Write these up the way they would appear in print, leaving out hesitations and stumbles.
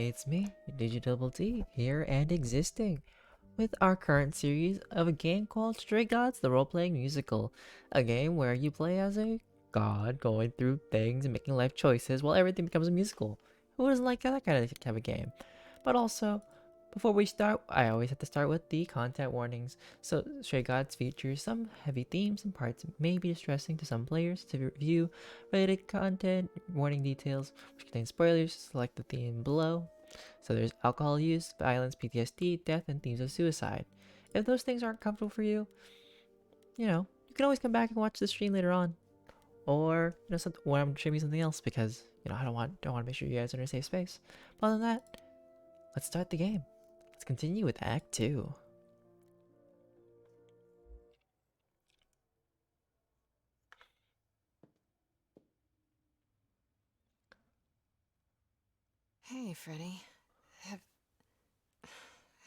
It's me, DjDoubleT, here and existing, with our current series of a game called Stray Gods, the role-playing musical. A game where you play as a god going through things and making life choices while everything becomes a musical. Who doesn't like that kind of game? But also, before we start, I always have to start with the content warnings. So, Stray Gods features some heavy themes and parts may be distressing to some players. To review related content, warning details, which contain spoilers, select the theme below. So there's alcohol use, violence, PTSD, death, and themes of suicide. If those things aren't comfortable for you, you can always come back and watch the stream later on. Or, when I'm streaming something else because, I don't want to make sure you guys are in a safe space. But other than that, let's start the game. Let's continue with Act 2. Hey, Freddy. Have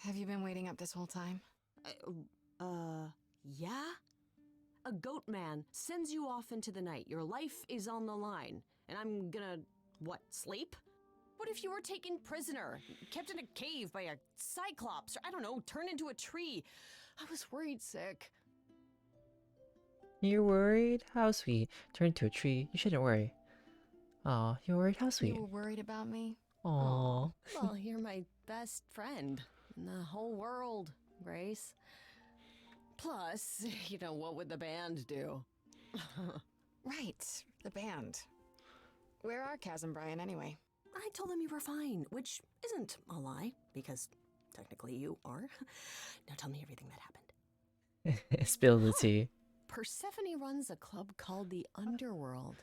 have you been waiting up this whole time? Yeah? A goat man sends you off into the night. Your life is on the line. And I'm gonna, what, sleep? What if you were taken prisoner, kept in a cave by a cyclops, or I don't know, turned into a tree? I was worried sick. You're worried? How sweet. Turn to a tree. You shouldn't worry. Aw, you're worried? How sweet. You were worried about me? Aw. Well, you're my best friend in the whole world, Grace. Plus, what would the band do? Right, the band. Where are Kaz and Brian anyway? I told them you were fine, which isn't a lie, because technically you are. Now tell me everything that happened. Spill the tea. Persephone runs a club called the Underworld.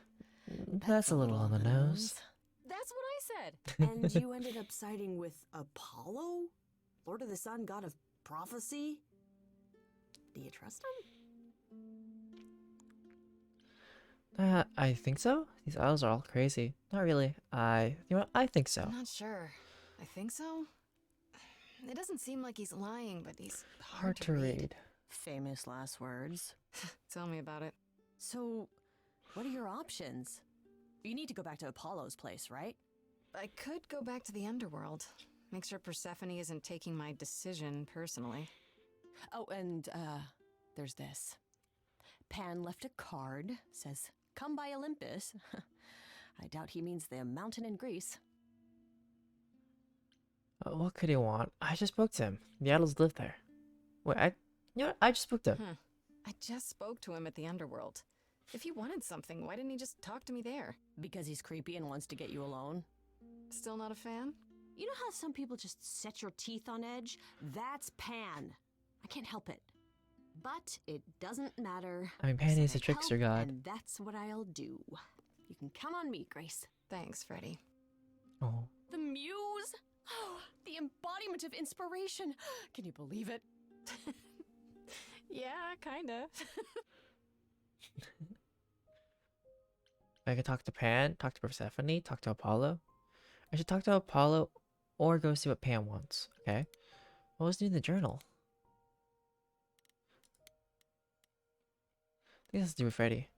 That's a little on the nose. That's what I said. And you ended up siding with Apollo? Lord of the Sun, god of prophecy? Do you trust him? I think so. These idols are all crazy. Not really. I think so. I'm not sure. I think so. It doesn't seem like he's lying, but he's hard to read. Famous last words. Tell me about it. So, what are your options? You need to go back to Apollo's place, right? I could go back to the underworld. Make sure Persephone isn't taking my decision personally. Oh, and, there's this. Pan left a card, says, "Come by Olympus." I doubt he means the mountain in Greece. What could he want? I just spoke to him. The idols live there. Wait, I just spoke to him. I just spoke to him at the underworld. If he wanted something, why didn't he just talk to me there? Because he's creepy and wants to get you alone? Still not a fan? You know how some people just set your teeth on edge? That's Pan. I can't help it. But it doesn't matter. I mean, Pan is a trickster god. And that's what I'll do. You can count on me, Grace. Thanks, Freddy. Oh. The muse? Oh, the embodiment of inspiration. Can you believe it? Yeah, kinda. I could talk to Pan, talk to Persephone, talk to Apollo. I should talk to Apollo or go see what Pan wants, okay? What was new in the journal? I think it has to do with Freddy.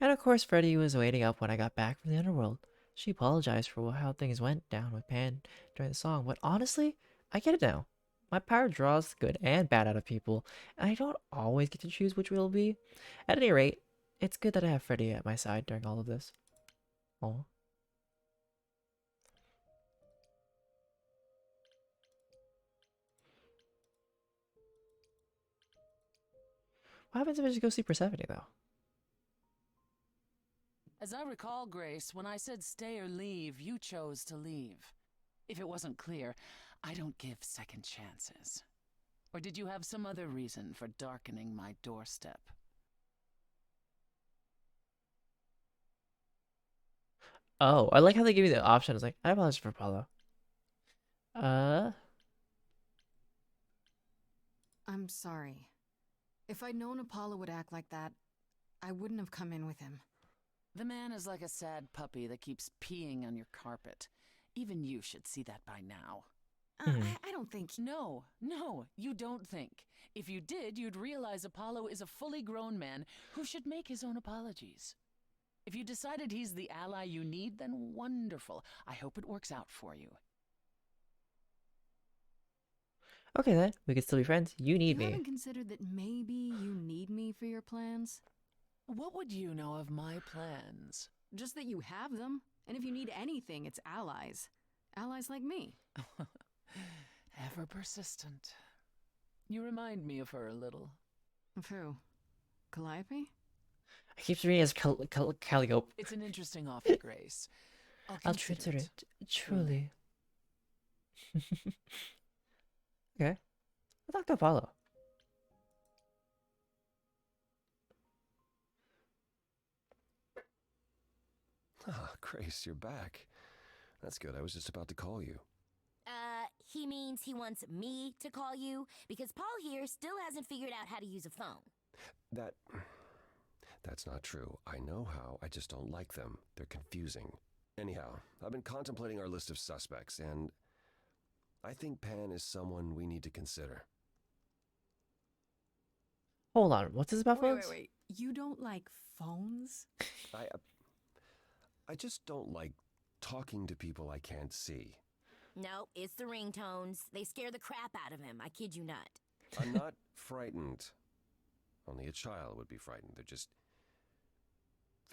And of course, Freddy was waiting up when I got back from the underworld. She apologized for how things went down with Pan during the song, but honestly, I get it now. My power draws good and bad out of people, and I don't always get to choose which will be. At any rate, it's good that I have Freddy at my side during all of this. Oh. What happens if I just go see Persephone, though? As I recall, Grace, when I said stay or leave, you chose to leave. If it wasn't clear, I don't give second chances. Or did you have some other reason for darkening my doorstep? Oh, I like how they give you the option. It's like, I apologize for Apollo. I'm sorry. If I'd known Apollo would act like that, I wouldn't have come in with him. The man is like a sad puppy that keeps peeing on your carpet. Even you should see that by now. I don't think... No, you don't think. If you did, you'd realize Apollo is a fully grown man who should make his own apologies. If you decided he's the ally you need, then wonderful. I hope it works out for you. Okay then, we can still be friends. You need You me. haven't considered that maybe you need me for your plans? What would you know of my plans? Just that you have them. And if you need anything, it's allies. Allies like me. Ever persistent. You remind me of her a little. Of who? Calliope? I keep reading as Calliope. It's an interesting offer, Grace. I'll consider it. Truly. Okay. I'll talk to Apollo. Ah, Grace, you're back. That's good. I was just about to call you. He means he wants me to call you because Paul here still hasn't figured out how to use a phone. That's not true. I know how. I just don't like them. They're confusing. Anyhow, I've been contemplating our list of suspects, and I think Pan is someone we need to consider. Hold on, what's this about Wait, phones? wait, wait. You don't like phones? I just don't like talking to people I can't see. No, it's the ringtones. They scare the crap out of him. I kid you not. I'm not frightened. Only a child would be frightened. They're just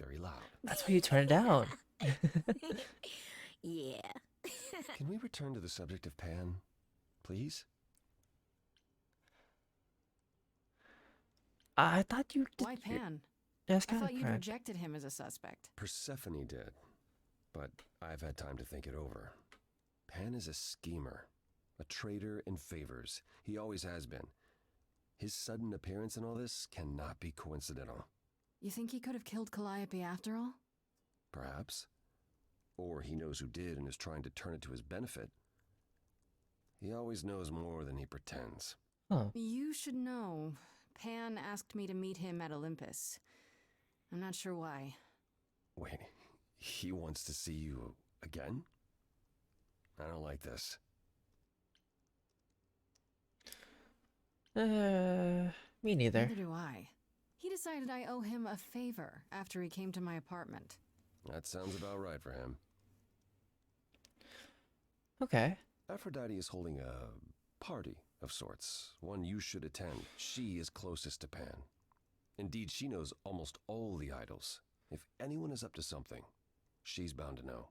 very loud. That's why you turn it down. Yeah. Can we return to the subject of Pan, please? I thought you did. Why Pan? That's I kind thought of you'd correct. rejected him as a suspect. Persephone did, but I've had time to think it over. Pan is a schemer, a traitor in favors. He always has been. His sudden appearance in all this cannot be coincidental. You think he could have killed Calliope after all? Perhaps. Or he knows who did and is trying to turn it to his benefit. He always knows more than he pretends. Oh, You should know. Pan asked me to meet him at Olympus. I'm not sure why. Wait, he wants to see you again? I don't like this. me neither. Neither do I. He decided I owe him a favor after he came to my apartment. That sounds about right for him. Okay. Aphrodite is holding a party of sorts, one you should attend. She is closest to Pan. Indeed, she knows almost all the idols. If anyone is up to something, she's bound to know.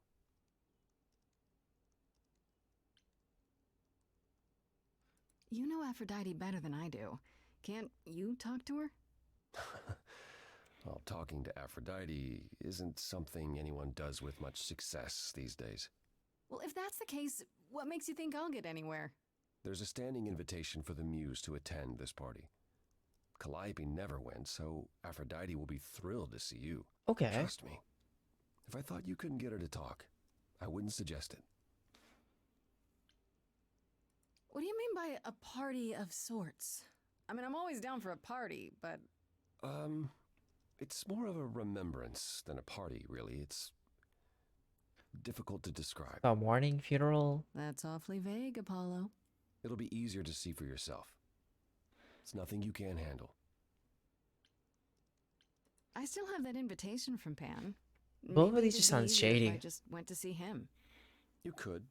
You know Aphrodite better than I do. Can't you talk to her? Well, talking to Aphrodite isn't something anyone does with much success these days. Well, if that's the case, what makes you think I'll get anywhere? There's a standing invitation for the Muse to attend this party. Calliope never went, so Aphrodite will be thrilled to see you. Okay. Trust me. If I thought you couldn't get her to talk, I wouldn't suggest it. What do you mean by a party of sorts? I mean, I'm always down for a party, but It's more of a remembrance than a party, really. It's difficult to describe. A mourning funeral. that's awfully vague, Apollo. It'll be easier to see for yourself. It's nothing you can't handle. I still have that invitation from Pan. Both of Maybe these just it'd be sound easier if shady. I just went to see him. You could,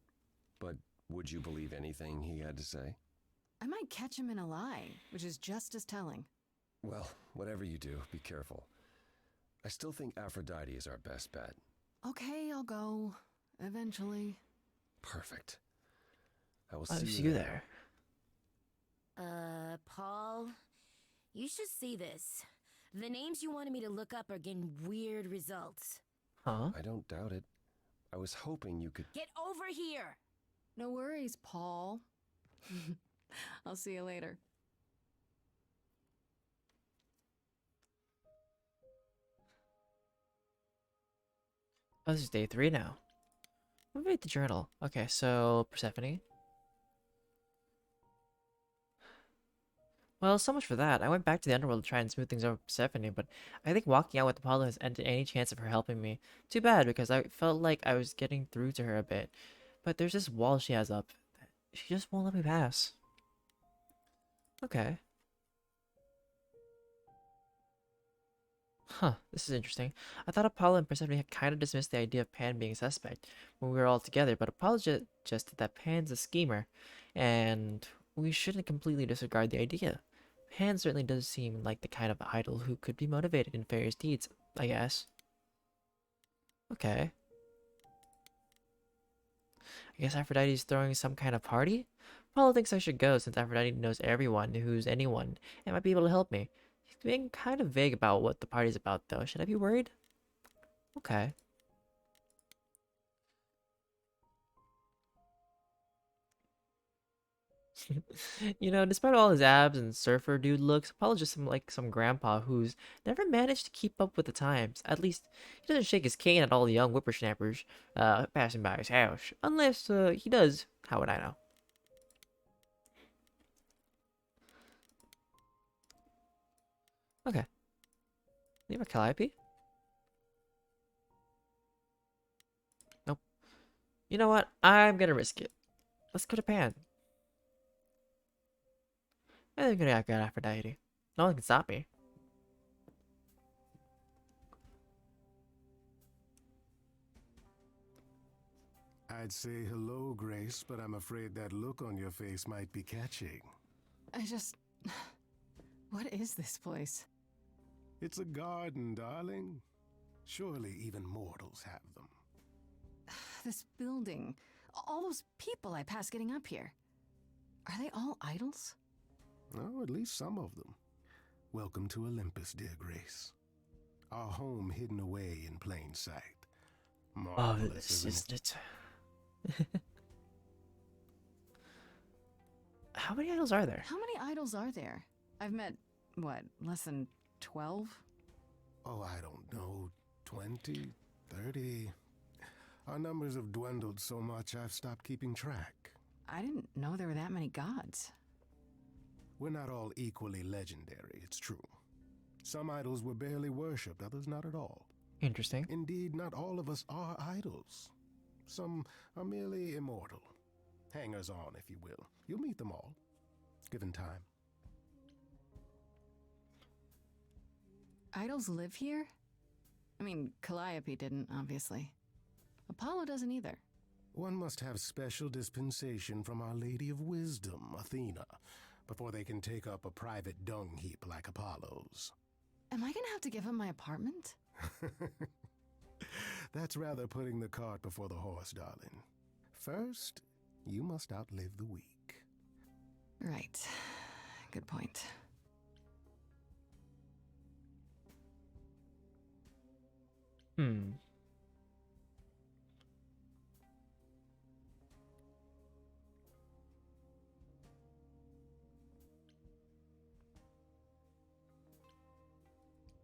but would you believe anything he had to say? I might catch him in a lie, which is just as telling. Well, whatever you do, be careful. I still think Aphrodite is our best bet. Okay, I'll go. Eventually. Perfect. I will I'll see see you there. Paul, you should see this. The names you wanted me to look up are getting weird results. Huh? I don't doubt it. I was hoping you could... Get over here! No worries, Paul. I'll see you later. Oh, this is day 3 now. Let me read the journal. Okay, so Persephone. Well, so much for that. I went back to the underworld to try and smooth things over with Persephone, but I think walking out with Apollo has ended any chance of her helping me. Too bad, because I felt like I was getting through to her a bit. But there's this wall she has up. She just won't let me pass. Okay. Huh, this is interesting. I thought Apollo and Persephone had kind of dismissed the idea of Pan being a suspect when we were all together, but Apollo suggested that Pan's a schemer, and we shouldn't completely disregard the idea. Pan certainly does seem like the kind of idol who could be motivated in various deeds, I guess. Okay. I guess Aphrodite's throwing some kind of party? Apollo thinks I should go since Aphrodite knows everyone who's anyone and might be able to help me. He's being kind of vague about what the party's about, though. Should I be worried? Okay. You know, despite all his abs and surfer dude looks, Apollo's just like some grandpa who's never managed to keep up with the times. At least, he doesn't shake his cane at all the young whippersnappers passing by his house. Unless he does. How would I know? Okay. Leave a Calliope? Nope. You know what? I'm gonna risk it. Let's go to Pan. I'm gonna outgut Aphrodite. No one can stop me. I'd say hello, Grace, but I'm afraid that look on your face might be catching. I just. What is this place? It's a garden, darling. Surely even mortals have them. This building. All those people I pass getting up here. Are they all idols? Oh, at least some of them. Welcome to Olympus, dear Grace. Our home hidden away in plain sight. Marvelous, This isn't is it. How many idols are there? How many idols are there? I've met, what, less than 12? Oh, I don't know, 20, 30. Our numbers have dwindled so much I've stopped keeping track. I didn't know there were that many gods. We're not all equally legendary, it's true. Some idols were barely worshipped, others not at all. Interesting. Indeed, not all of us are idols. Some are merely immortal. Hangers on, if you will. You'll meet them all, given time. Idols live here? I mean, Calliope didn't, obviously. Apollo doesn't either. One must have special dispensation from Our Lady of Wisdom, Athena, before they can take up a private dung heap like Apollo's. Am I gonna have to give him my apartment? That's rather putting the cart before the horse, darling. First, you must outlive the week. Right. Good point. Hmm.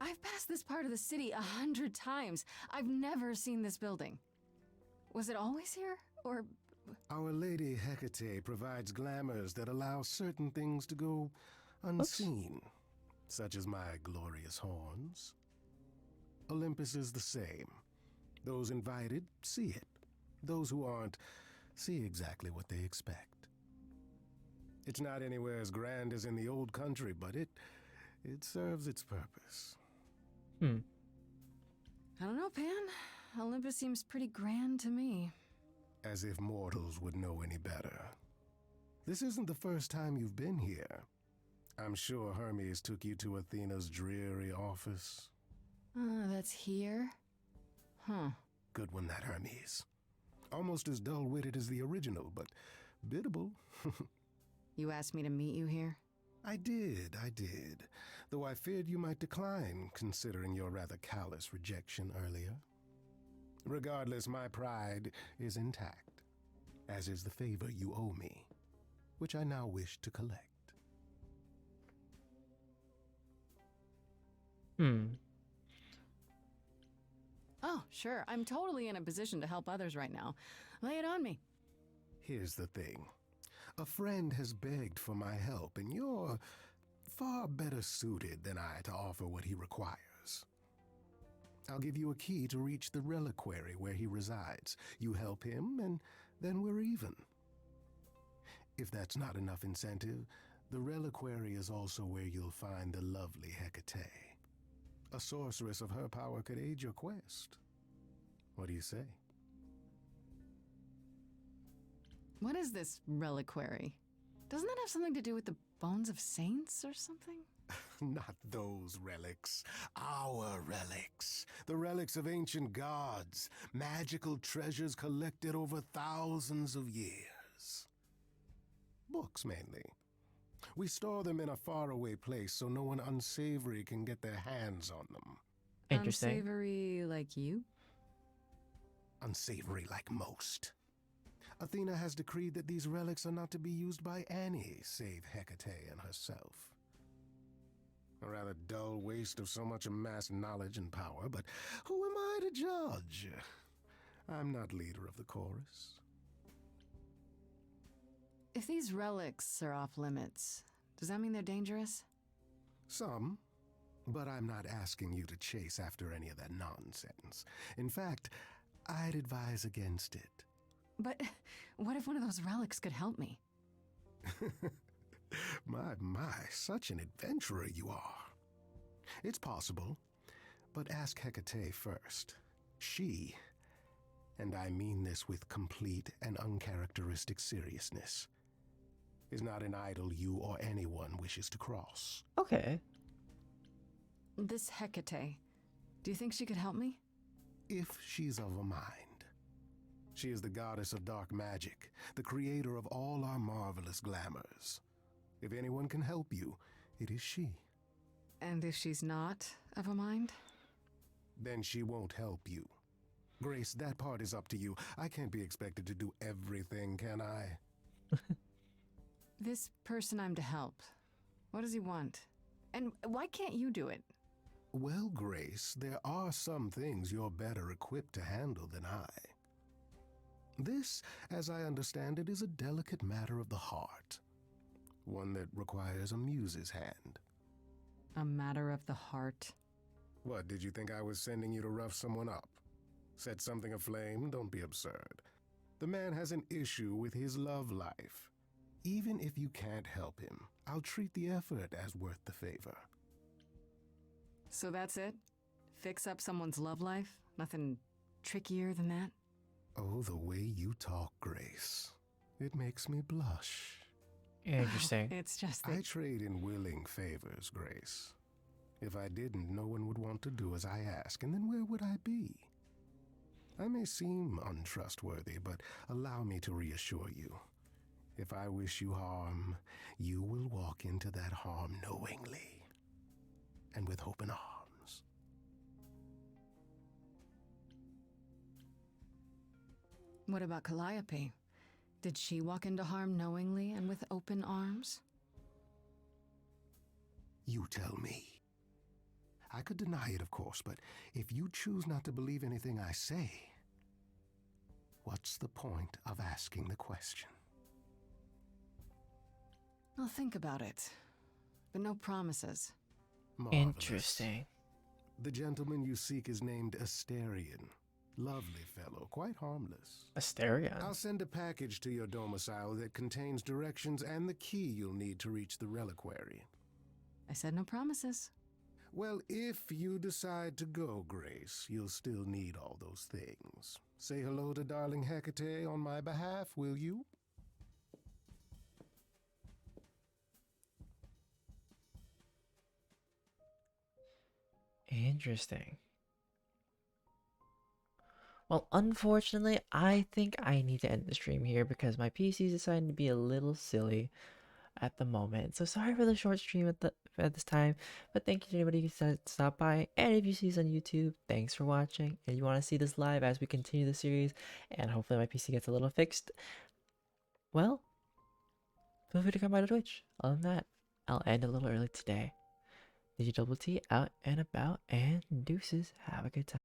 I've passed this part of the city 100 times. I've never seen this building. Was it always here? Or... Our Lady Hecate provides glamours that allow certain things to go unseen, such as my glorious horns. Olympus is the same. Those invited see it. Those who aren't see exactly what they expect. It's not anywhere as grand as in the old country, but it serves its purpose. Hmm. I don't know, Pan. Olympus seems pretty grand to me. As if mortals would know any better. This isn't the first time you've been here. I'm sure Hermes took you to Athena's dreary office. That's here? Huh. Good one, that Hermes. Almost as dull-witted as the original, but biddable. You asked me to meet you here? I did. Though I feared you might decline, considering your rather callous rejection earlier. Regardless, my pride is intact, as is the favor you owe me, which I now wish to collect. Hmm. Oh, sure. I'm totally in a position to help others right now. Lay it on me. Here's the thing. A friend has begged for my help, and you're far better suited than I to offer what he requires. I'll give you a key to reach the reliquary where he resides. You help him, and then we're even. If that's not enough incentive, the reliquary is also where you'll find the lovely Hecate. A sorceress of her power could aid your quest. What do you say? What is this reliquary? Doesn't that have something to do with the bones of saints or something? Not those relics. Our relics. The relics of ancient gods. Magical treasures collected over thousands of years. Books, mainly. We store them in a faraway place so no one unsavory can get their hands on them. Interesting. Unsavory like you? Unsavory like most. Athena has decreed that these relics are not to be used by any save Hecate and herself. A rather dull waste of so much amassed knowledge and power, but who am I to judge? I'm not leader of the chorus. If these relics are off limits, does that mean they're dangerous? Some, but I'm not asking you to chase after any of that nonsense. In fact, I'd advise against it. But what if one of those relics could help me? My, such an adventurer you are. It's possible, but ask Hecate first. She, and I mean this with complete and uncharacteristic seriousness, is not an idol you or anyone wishes to cross. Okay. This Hecate, do you think she could help me? If she's of a mind. She is the goddess of dark magic, the creator of all our marvelous glamours. If anyone can help you, it is she. And if she's not of a mind? Then she won't help you. Grace, that part is up to you. I can't be expected to do everything, can I? This person I'm to help, what does he want? And why can't you do it? Well, Grace, there are some things you're better equipped to handle than I. This, as I understand it, is a delicate matter of the heart. One that requires a muse's hand. A matter of the heart. What, did you think I was sending you to rough someone up? Set something aflame? Don't be absurd. The man has an issue with his love life. Even if you can't help him, I'll treat the effort as worth the favor. So that's it? Fix up someone's love life? Nothing trickier than that? Oh, the way you talk, Grace. It makes me blush. Interesting. It's just I that... trade in willing favors, Grace. If I didn't, no one would want to do as I ask, and then where would I be? I may seem untrustworthy, but allow me to reassure you. If I wish you harm, you will walk into that harm knowingly, and with open arms. What about Calliope? Did she walk into harm knowingly and with open arms? You tell me. I could deny it, of course, but if you choose not to believe anything I say, what's the point of asking the question? I'll think about it, but no promises. Marvelous. Interesting. The gentleman you seek is named Asterion. Lovely fellow, quite harmless. Asterion. I'll send a package to your domicile that contains directions and the key you'll need to reach the reliquary. I said no promises. Well, if you decide to go, Grace, you'll still need all those things. Say hello to darling Hecate on my behalf, will you? Interesting. Well, unfortunately, I think I need to end the stream here because my PC is deciding to be a little silly at the moment. So sorry for the short stream at this time, but thank you to anybody who decided to stop by. And if you see this on YouTube, thanks for watching. And you want to see this live as we continue the series, and hopefully my PC gets a little fixed, well, feel free to come by to Twitch. Other than that, I'll end a little early today. DjDoubleT out and about, and deuces. Have a good time.